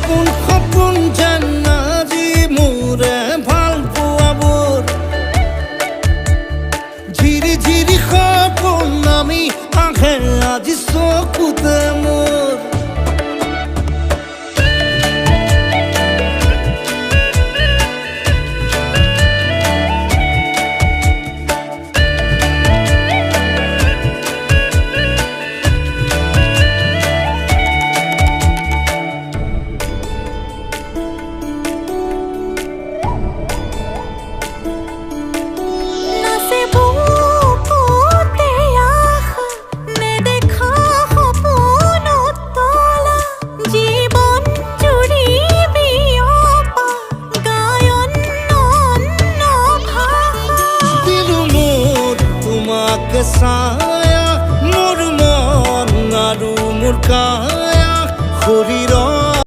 সপোন যেন আজি মোৰে ভাল পোৱাবোৰ ঝিৰি ঝিৰি সপোন আমি আহে আজি চকুতে মোৰ ছায়া মোৰ মন আৰু মোৰ কায়া শৰীৰ